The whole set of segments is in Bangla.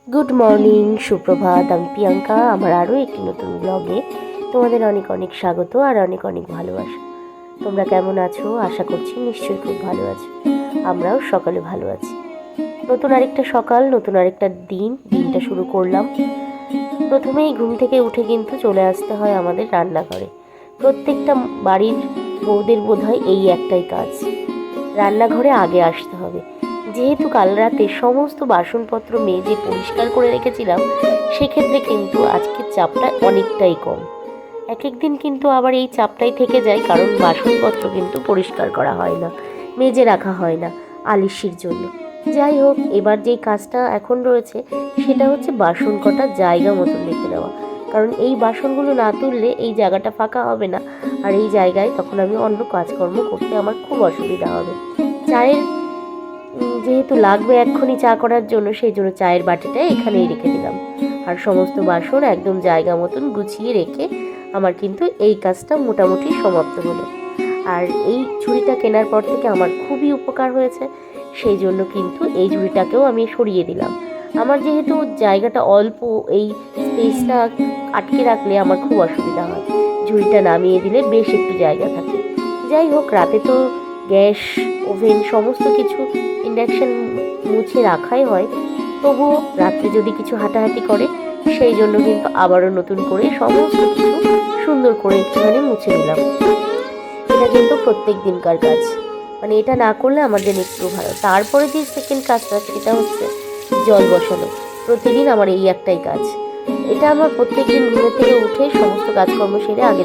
গুড মর্নিং, সুপ্রভাত। আমি প্রিয়াঙ্কা। আমার আরও একটি নতুন ব্লগে তোমাদের অনেক অনেক স্বাগত আর অনেক অনেক ভালোবাসা। তোমরা কেমন আছো? আশা করছি নিশ্চয়ই খুব ভালো আছো। আমরাও সকালে ভালো আছি। নতুন আরেকটা সকাল, নতুন আরেকটা দিনটা শুরু করলাম। প্রথমেই ঘুম থেকে উঠে কিন্তু চলে আসতে হয় আমাদের রান্নাঘরে। প্রত্যেকটা বাড়ির বউদের বোধহয় এই একটাই কাজ, রান্নাঘরে আগে আসতে হবে। যেহেতু কাল রাতে সমস্ত বাসনপত্র মেজে পরিষ্কার করে রেখেছিলাম, সেক্ষেত্রে কিন্তু আজকের চাপটা অনেকটাই কম। এক এক দিন কিন্তু আবার এই চাপটাই থেকে যায়, কারণ বাসনপত্র কিন্তু পরিষ্কার করা হয় না, মেজে রাখা হয় না আলিশির জন্য। যাই হোক, এবার যেই কাজটা এখন রয়েছে সেটা হচ্ছে বাসন কটা জায়গা মতন রেখে দেওয়া। কারণ এই বাসনগুলো না তুললে এই জায়গাটা ফাঁকা হবে না, আর এই জায়গায় তখন আমি অন্য কাজকর্ম করতে আমার খুব অসুবিধা হবে। চায়ের যেহেতু লাগবে এক্ষুনি চা করার জন্য, সেই জন্য চায়ের বাটিটা এখানেই রেখে দিলাম। আর সমস্ত বাসন একদম জায়গা মতন গুছিয়ে রেখে আমার কিন্তু এই কাজটা মোটামুটি সমাপ্ত হলো। আর এই ঝুড়িটা কেনার পর থেকে আমার খুবই উপকার হয়েছে, সেই জন্য কিন্তু এই ঝুড়িটাকেও আমি সরিয়ে দিলাম। আমার যেহেতু জায়গাটা অল্প, এই স্পেসটা আটকে রাখলে আমার খুব অসুবিধা হয়। ঝুড়িটা নামিয়ে দিলে বেশ একটু জায়গা থাকে। যাই হোক, রাতে তো গ্যাস, ওভেন সমস্ত কিছু ইন্ডাকশান মুছে রাখাই হয়, তবুও রাত্রে যদি কিছু হাঁটাহাঁটি করে, সেই জন্য কিন্তু আবারও নতুন করে সমস্ত কিছু সুন্দর করে একটুখানি মুছে নিলাম। এটা কিন্তু প্রত্যেক দিনকার কাজ, মানে এটা না করলে আমার জন্য একটু ভালো। তারপরে যে সেকেন্ড কাজটা, সেটা হচ্ছে জল বসানো। প্রতিদিন আমার এই একটাই কাজ। এটা আমার প্রত্যেক দিন ঘুমের থেকে উঠে সমস্ত কাজকর্ম সেরে আগে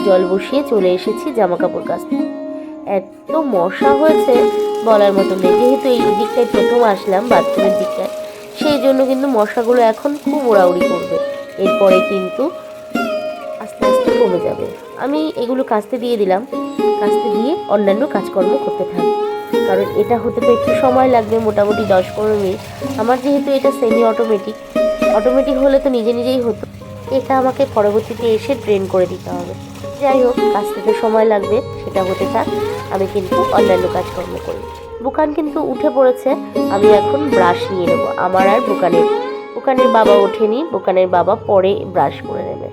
জল বসিয়ে চলে এসেছি জামা কাপড় কাচতে। এত মশা হয়েছে বলার মতো নেই। যেহেতু এই দিকটায় প্রথম আসলাম, বাথরুমের দিকটায়, সেই জন্য কিন্তু মশাগুলো এখন খুব ওড়াউড়ি করবে। এরপরে কিন্তু আস্তে আস্তে কমে যাবে। আমি এগুলো কাচতে দিয়ে দিলাম, কাচতে দিয়ে অন্যান্য কাজকর্ম করতে থাকি। কারণ এটা হতে তো একটু সময় লাগবে, মোটামুটি 10-15 মিনিট। আমার যেহেতু এটা সেমি অটোমেটিক হলে তো নিজে নিজেই হতো, এটা আমাকে পরবর্তীতে এসে ট্রেন করে দিতে হবে। যাই হোক, কাচতে তো সময় লাগবে, সেটা হতে থাক। আমি কিন্তু অন্যান্য কাজকর্ম করি। বুকান কিন্তু উঠে পড়েছে। আমি এখন ব্রাশ নিয়ে নেবো। আমার আর বুকানের বাবা ওঠেনি, বুকানের বাবা পরে ব্রাশ করে নেবে।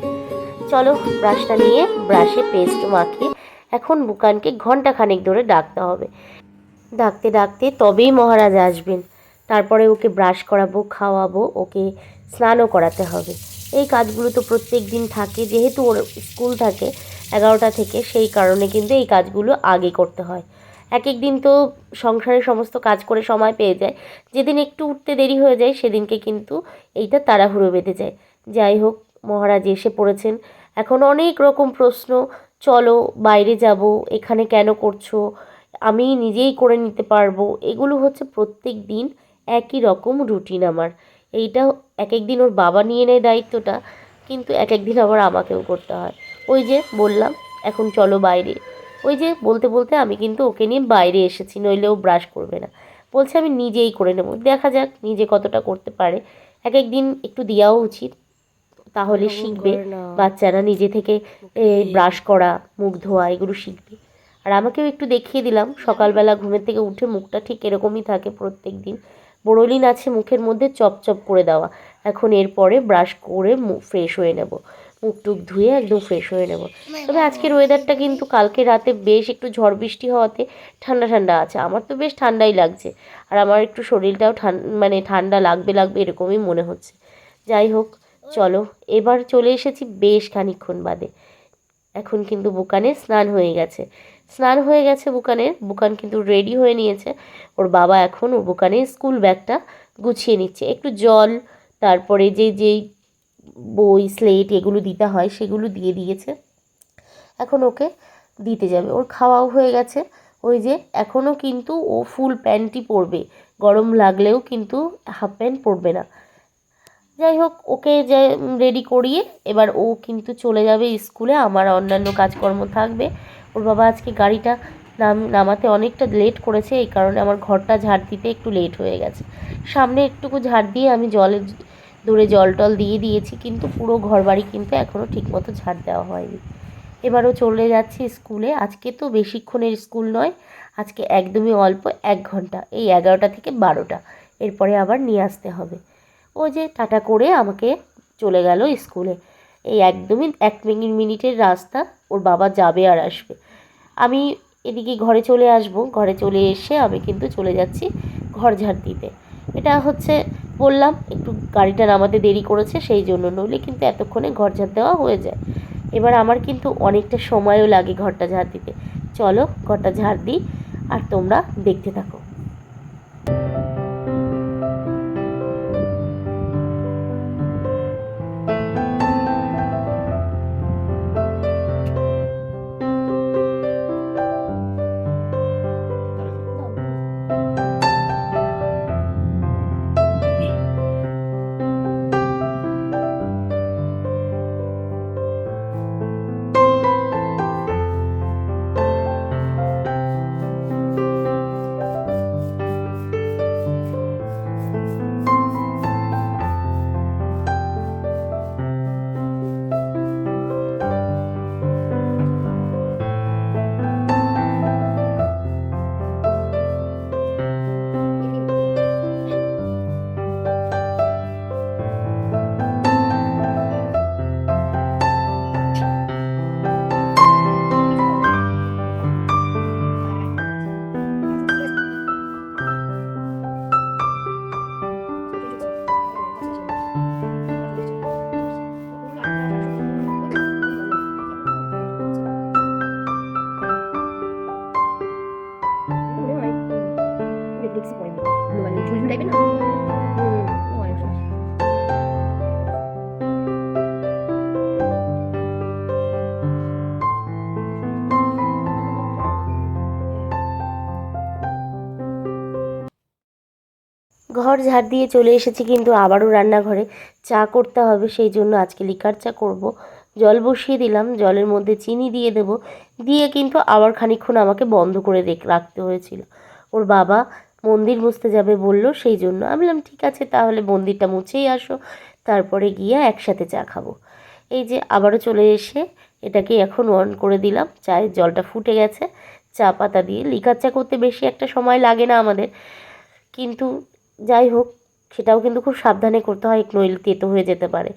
চলো, ব্রাশটা নিয়ে ব্রাশে পেস্ট মাখিয়ে এখন বুকানকে ঘন্টাখানেক ধরে ডাকতে হবে। ডাকতে ডাকতে তবেই মহারাজ আসবেন। তারপরে ওকে ব্রাশ করাবো, খাওয়াবো, ওকে স্নানও করাতে হবে। এই কাজগুলো তো প্রত্যেক দিন থাকে, যেহেতু ওর স্কুল থাকে 11টা থেকে, সেই কারণে কিন্তু এই কাজগুলো আগে করতে হয়। এক এক দিন তো সংসারের সমস্ত কাজ করে সময় পেয়ে যায়, যেদিন একটু উঠতে দেরি হয়ে যায় সেদিনকে কিন্তু এইটা তাড়াহুড়ো বেঁধে যায়। যাই হোক, মহারাজ এসে পড়েছেন। এখন অনেক রকম প্রশ্ন, চলো বাইরে যাব, এখানে কেন করছো, আমি নিজেই করে নিতে পারবো, এগুলো হচ্ছে প্রত্যেক দিন একই রকম রুটিন আমার। এইটা এক এক দিন ওর বাবা নিয়ে নেয় দায়িত্বটা, কিন্তু এক এক দিন আবার আমাকেও করতে হয়। ওই যে বললাম এখন চলো বাইরে, ওই যে বলতে বলতে আমি কিন্তু ওকে নিয়ে বাইরে এসেছি, নইলে ও ব্রাশ করবে না। বলছে আমি নিজেই করে নেব। দেখা যাক নিজে কতটা করতে পারে। এক এক দিন একটু দেওয়াও উচিত, তাহলে শিখবে। বাচ্চারা নিজে থেকে ব্রাশ করা, মুখ ধোয়া এগুলো শিখবে। আর আমাকেও একটু দেখিয়ে দিলাম, সকালবেলা ঘুমের থেকে উঠে মুখটা ঠিক এরকমই থাকে প্রত্যেক দিন। বোরোলিন আছে মুখের মধ্যে, চপচপ করে দেওয়া। এখন এরপরে ব্রাশ করে ফ্রেশ হয়ে নেব, মুখ টুক ধুয়ে একদম ফ্রেশ হয়ে নেব। তবে আজকের ওয়েদারটা কিন্তু কালকে রাতে বেশ একটু ঝড় বৃষ্টি হওয়াতে ঠান্ডা ঠান্ডা আছে। আমার তো বেশ ঠান্ডাই লাগছে, আর আমার একটু শরীরটাও মানে ঠান্ডা লাগবে লাগবে এরকমই মনে হচ্ছে। যাই হোক, চলো, এবার চলে এসেছি বেশ খানিকক্ষণ বাদে। এখন কিন্তু বুকানের স্নান হয়ে গেছে বুকান কিন্তু রেডি হয়ে নিয়েছে। ওর বাবা এখন ওর বুকানের স্কুল ব্যাগটা গুছিয়ে নিচ্ছে। একটু জল, তারপরে যেই বই স্লেট এগুলো দিতে হয় সেগুলো দিয়ে দিয়েছে। এখন ওকে দিতে যাবে। ওর খাওয়াও হয়ে গেছে। ওই যে এখনও কিন্তু ও ফুল প্যান্টই পরবে, গরম লাগলেও কিন্তু হাফ প্যান্ট পরবে না। যাই হোক, ওকে যে রেডি করিয়ে এবার ও কিন্তু চলে যাবে স্কুলে। আমার অন্যান্য কাজকর্ম থাকবে। ওর বাবা আজকে গাড়িটা নামাতে অনেকটা লেট করেছে, এই কারণে আমার ঘরটা ঝাড় দিতে একটু লেট হয়ে গেছে। সামনে একটুকু ঝাড় দিয়ে আমি দূরে জল টল দিয়ে দিয়েছি, কিন্তু পুরো ঘর বাড়ি কিন্তু এখনও ঠিকমতো ঝাড় দেওয়া হয়নি। এবারও চলে যাচ্ছি স্কুলে। আজকে তো বেশিক্ষণের স্কুল নয়, আজকে একদমই অল্প, 1 ঘন্টা, এই 11টা থেকে 12টা। এরপরে আবার নিয়ে আসতে হবে। ও যে টাটা করে আমাকে চলে গেল স্কুলে। এই একদমই 1 মিনিটের রাস্তা, ওর বাবা যাবে আর আসবে। আমি এদিকে ঘরে চলে আসব, ঘরে চলে এসে আমি কিন্তু চলে যাচ্ছি ঘর ঝাড় দিতে। এটা হচ্ছে বললাম একটু গাড়িটা নামাতে দেরি করেছে সেই জন্য, নইলে কিন্তু এতক্ষণে ঘর ঝাড় দেওয়া হয়ে যায়। এবার আমার কিন্তু অনেকটা সময়ও লাগে ঘরটা ঝাড় দিতে। চলো ঘরটা ঝাড় দিই আর তোমরা দেখতে থাকো। ঘর ঝাড় দিয়ে চলে এসেছি, কিন্তু আবারও রান্নাঘরে চা করতে হবে। সেই জন্য আজকে লিকার চা করব। জল বসিয়ে দিলাম, জলের মধ্যে চিনি দিয়ে দেব, দিয়ে কিন্তু আবার খানিকক্ষণ আমাকে বন্ধ করে রাখতে হয়েছিল। ওর বাবা মন্দির মুছতে যাবে বলল, সেই জন্য আমি বললাম ঠিক আছে তাহলে মন্দিরটা মুছেই আসো, তারপরে গিয়ে একসাথে চা খাবো। এই যে আবারও চলে এসে এটাকে এখন অন করে দিলাম, চায়ের জলটা ফুটে গেছে। চা পাতা দিয়ে লিকার চা করতে বেশি একটা সময় লাগে না আমাদের, কিন্তু যাই হোক সেটাও কিন্তু খুব সাবধানে করতে হয়, নইলে তেতো হয়ে যেতে পারে।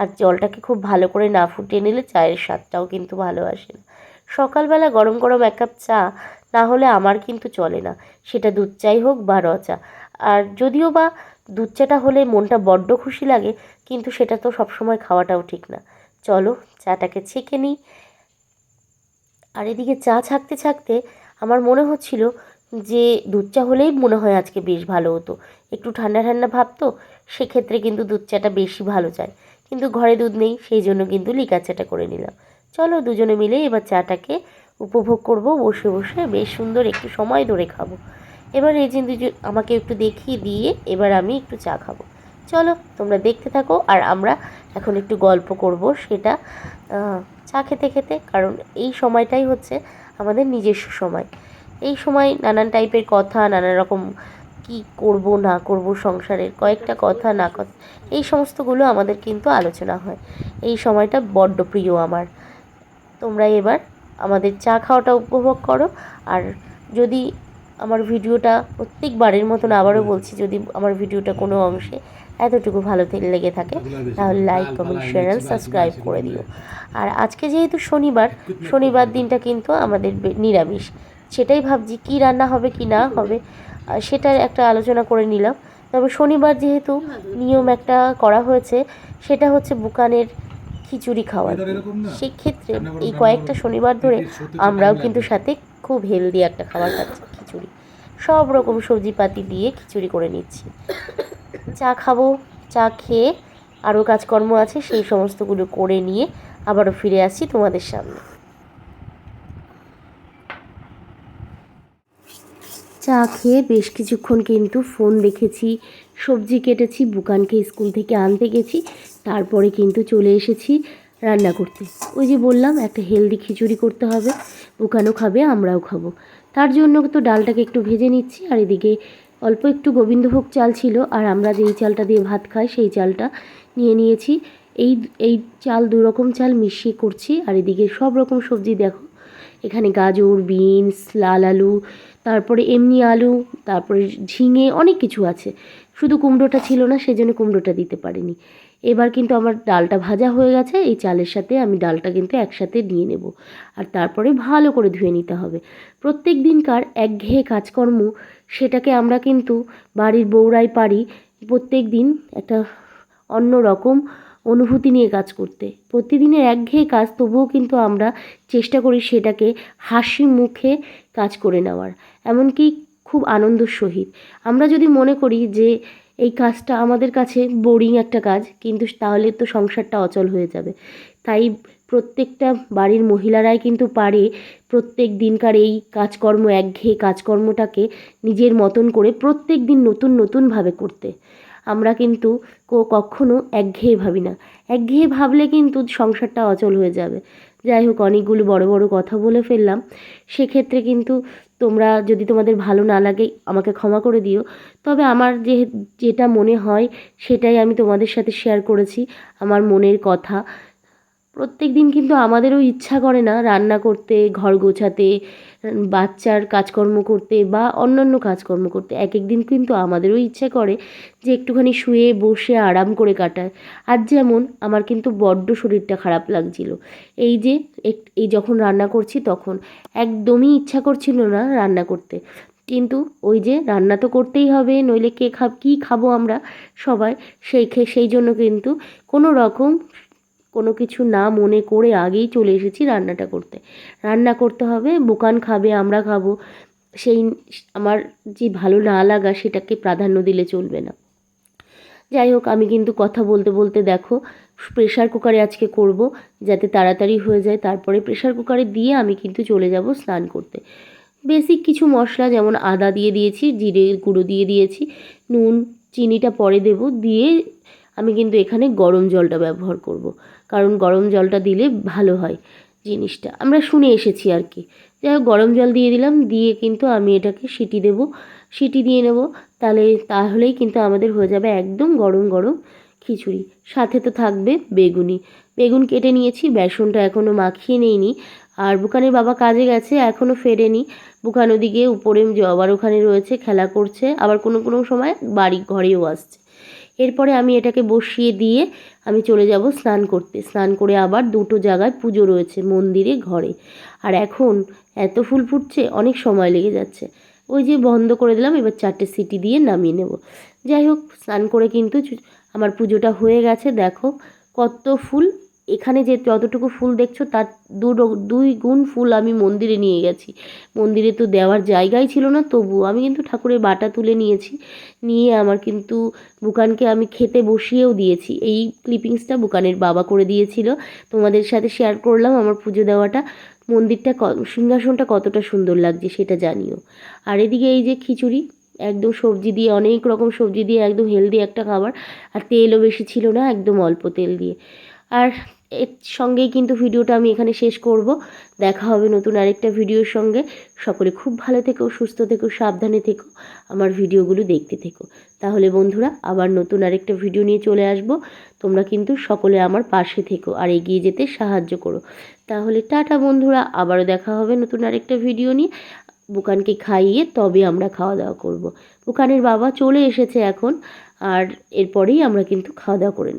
আর জলটাকে খুব ভালো করে না ফুটিয়ে নিলে চায়ের স্বাদটাও কিন্তু ভালো আসে না। সকালবেলা গরম গরম 1 কাপ চা না হলে আমার কিন্তু চলে না, সেটা দুধ চাই হোক বা র চা। আর যদিও বা দুধ চাটা হলে মনটা বড্ড খুশি লাগে, কিন্তু সেটা তো সবসময় খাওয়াটাও ঠিক না। চলো চাটাকে ছেঁকে নিই। আর এদিকে চা ছাঁকতে ছাঁকতে আমার মনে হচ্ছিল যে দুধ চা হলেই মনে হয় আজকে বেশ ভালো হতো, একটু ঠান্ডা ঠান্ডা ভাব তো, সেক্ষেত্রে কিন্তু দুধ চাটা বেশি ভালো চায়। কিন্তু ঘরে দুধ নেই, সেই জন্য কিন্তু লিকার চাটা করে নিলাম। চলো দুজনে মিলে এবার চাটাকে উপভোগ করব বসে বসে, বেশ সুন্দর একটু সময় ধরে খাবো। এবার এই যে দুজন আমাকে একটু দেখিয়ে দিয়ে এবার আমি একটু চা খাবো। চলো তোমরা দেখতে থাকো, আর আমরা এখন একটু গল্প করব, সেটা চা খেতে খেতে, কারণ এই সময়টাই হচ্ছে আমাদের নিজস্ব সময়। এই সময় নানান টাইপের কথা, নানা রকম কি করব না করব সংসারের কয়েকটা কথা না কথা, এই সমস্তগুলো আমাদের কিন্তু আলোচনা হয়। এই সময়টা বড্ড প্রিয় আমার। তোমরা এবার আমাদের চা খাওয়াটা উপভোগ করো। আর যদি আমার ভিডিওটা প্রত্যেকবারের মতন আবারও বলছি, যদি আমার ভিডিওটা কোনো অংশে এতটুকু ভালো লেগে থাকে তাহলে like comment share and subscribe করে দিও। আর আজকে যেহেতু শনিবার দিনটা কিন্তু আমাদের নিরামিষ, সেটাই ভাবছি কি রান্না হবে কি না হবে, সেটার একটা আলোচনা করে নিলাম। তবে শনিবার যেহেতু নিয়ম একটা করা হয়েছে, সেটা হচ্ছে বুকানের খিচুড়ি খাওয়ার। সেক্ষেত্রে এই কয়েকটা শনিবার ধরে আমরাও কিন্তু সাথে খুব হেলদি একটা খাবার খাচ্ছি, খিচুড়ি। সব রকম সবজিপাতি দিয়ে খিচুড়ি করে নিচ্ছি। চা খাবো, চা খেয়ে আরও কাজকর্ম আছে সেই সমস্তগুলো করে নিয়ে আবারও ফিরে আসছি তোমাদের সামনে। চা খেয়ে বেশ কিছুক্ষণ কিন্তু ফোন দেখেছি, সবজি কেটেছি, বুকানকে স্কুল থেকে আনতে গেছি, তারপরে কিন্তু চলে এসেছি রান্না করতে। ওই যে বললাম একটা হেলদি খিচুড়ি করতে হবে, বুকানও খাবে আমরাও খাবো। তার জন্য তো ডালটাকে একটু ভেজে নিচ্ছি, আর এদিকে অল্প একটু গোবিন্দভোগ চাল ছিল, আর আমরা যেই চালটা দিয়ে ভাত খাই সেই চালটা নিয়ে নিয়েছি। এই এই চাল 2 রকম চাল মিশিয়ে করছি। আর এদিকে সব রকম সবজি দেখো, এখানে গাজর, বিনস, লাল আলু, তারপরে এমনি আলু, তারপরে ঝিঙে, অনেক কিছু আছে। শুধু কুমড়োটা ছিল না, সেজন্য কুমড়োটা দিতে পারিনি। এবার কিন্তু আমার ডালটা ভাজা হয়ে গেছে, এই চালের সাথে আমি ডালটা কিন্তু একসাথে নিয়ে নেব। আর তারপরে ভালো করে ধুয়ে নিতে হবে। প্রত্যেক দিনকার একঘেয়ে কাজকর্ম, সেটাকে আমরা কিন্তু বাড়ির বউরাই পারি প্রত্যেক দিন একটা অন্য রকম অনুভূতি নিয়ে কাজ করতে। প্রতিদিনের একঘেয়ে কাজ, তবুও কিন্তু আমরা চেষ্টা করি সেটাকে হাসি মুখে কাজ করে নেওয়ার, এমনকি খুব আনন্দের সহিত। আমরা যদি মনে করি যে এই কাজটা আমাদের কাছে বোরিং একটা কাজ, কিন্তু তাহলে তো সংসারটা অচল হয়ে যাবে। তাই প্রত্যেকটা বাড়ির মহিলারাই কিন্তু পারে প্রত্যেক দিনকার এই কাজকর্ম, একঘেয়ে কাজকর্মটাকে নিজের মতন করে প্রত্যেক দিন নতুন নতুনভাবে করতে। আমরা কিন্তু কখনো একঘেয়ে ভাবি না। একঘেয়ে ভাবলে কিন্তু সংসারটা অচল হয়ে যাবে। যাই হোক, অনেকগুলো বড় বড় কথা বলে ফেললাম। সেক্ষেত্রে কিন্তু তোমরা যদি তোমাদের ভালো না লাগে আমাকে ক্ষমা করে দিও। তবে আমার যেটা মনে হয় সেটাই আমি তোমাদের সাথে শেয়ার করেছি, আমার মনের কথা। প্রত্যেক দিন কিন্তু আমাদেরও ইচ্ছা করে না রান্না করতে, ঘর গোছাতে, বাচ্চার কাজকর্ম করতে বা অন্যান্য কাজকর্ম করতে। এক এক দিন কিন্তু আমাদেরও ইচ্ছা করে যে একটুখানি শুয়ে বসে আরাম করে কাটায়। আজ যেমন আমার কিন্তু বড্ড শরীরটা খারাপ লাগছিল, এই যখন রান্না করছি তখন একদমই ইচ্ছা করছিল না রান্না করতে। কিন্তু ওই যে রান্না তো করতেই হবে, নইলে কী খাবো আমরা সবাই। সেই জন্য কিন্তু কোনো কিছু না মনে করে আগেই চলে এসেছি রান্নাটা করতে। রান্না করতে হবে, বুকান খাবে, আমরা খাবো। সেই আমার যে ভালো না লাগা, সেটাকে প্রাধান্য দিলে চলবে না। যাই হোক, আমি কিন্তু কথা বলতে বলতে দেখো প্রেশার কুকারে আজকে করব, যাতে তাড়াতাড়ি হয়ে যায়। তারপরে প্রেশার কুকারে দিয়ে আমি কিন্তু চলে যাব স্নান করতে। বেসিক কিছু মশলা, যেমন আদা দিয়ে দিয়েছি, জিরে গুঁড়ো দিয়ে দিয়েছি, নুন চিনিটা পরে দেব, দিয়ে আমি কিন্তু এখানে গরম জলটা ব্যবহার করব, কারণ গরম জলটা দিলে ভালো হয় জিনিসটা, আমরা শুনে এসেছি আর কি। যাই হোক, গরম জল দিয়ে দিলাম, দিয়ে কিন্তু আমি এটাকে সিটি দিয়ে নেব। তাহলেই কিন্তু আমাদের হয়ে যাবে একদম গরম গরম খিচুড়ি। সাথে তো থাকবে বেগুন কেটে নিয়েছি, বেসনটা এখনও মাখিয়ে নেইনি। আর বুকানের বাবা কাজে গেছে, এখনও ফেরেনি। বুকান ওদিকে উপরে জবার ওখানে রয়েছে, খেলা করছে, আবার কোনো কোনো সময় ঘরেও আসছে। এরপরে আমি এটাকে বসিয়ে দিয়ে আমি চলে যাব স্নান করতে। স্নান করে আবার দুটো জায়গায় পুজো রয়েছে, মন্দিরে, ঘরে। আর এখন এত ফুল ফুটছে, অনেক সময় লেগে যাচ্ছে। ওই যে বন্ধ করে দিলাম, এবার 4টে সিটি দিয়ে নামিয়ে নেব। যাই হোক, স্নান করে কিন্তু আমার পুজোটা হয়ে গেছে। দেখো কত ফুল, এখানে যে যতটুকু ফুল দেখছো তার 2 গুণ ফুল আমি মন্দিরে নিয়ে গেছি। মন্দিরে তো দেওয়ার জায়গাই ছিল না, তবুও আমি কিন্তু ঠাকুরের বাটা তুলে নিয়েছি। নিয়ে আমার কিন্তু বুকানকে আমি খেতে বসিয়েও দিয়েছি। এই ক্লিপিংসটা বুকানের বাবা করে দিয়েছিল, তোমাদের সাথে শেয়ার করলাম আমার পুজো দেওয়াটা। মন্দিরটা সিংহাসনটা কতটা সুন্দর লাগছে সেটা জানিও। আর এদিকে এই যে খিচুড়ি, একদম সবজি দিয়ে, অনেক রকম সবজি দিয়ে একদম হেলদি একটা খাবার। আর তেলও বেশি ছিল না, একদম অল্প তেল দিয়ে। আর এর সঙ্গেই কিন্তু ভিডিওটা আমি এখানে শেষ করব। দেখা হবে নতুন আরেকটা ভিডিওর সঙ্গে। সকলে খুব ভালো থেকো, সুস্থ থেকো, সাবধানে থেকো, আমার ভিডিওগুলো দেখতে থেকো। তাহলে বন্ধুরা, আবার নতুন আরেকটা ভিডিও নিয়ে চলে আসব। তোমরা কিন্তু সকলে আমার পাশে থেকো আর এগিয়ে যেতে সাহায্য করো। তাহলে টাটা বন্ধুরা, আবারও দেখা হবে নতুন আরেকটা ভিডিও নিয়ে। বুকানকে খাইয়ে তবে আমরা খাওয়া দাওয়া করব। বুকানের বাবা চলে এসেছে এখন, আর এরপরেই আমরা কিন্তু খাওয়া দাওয়া করে নেব।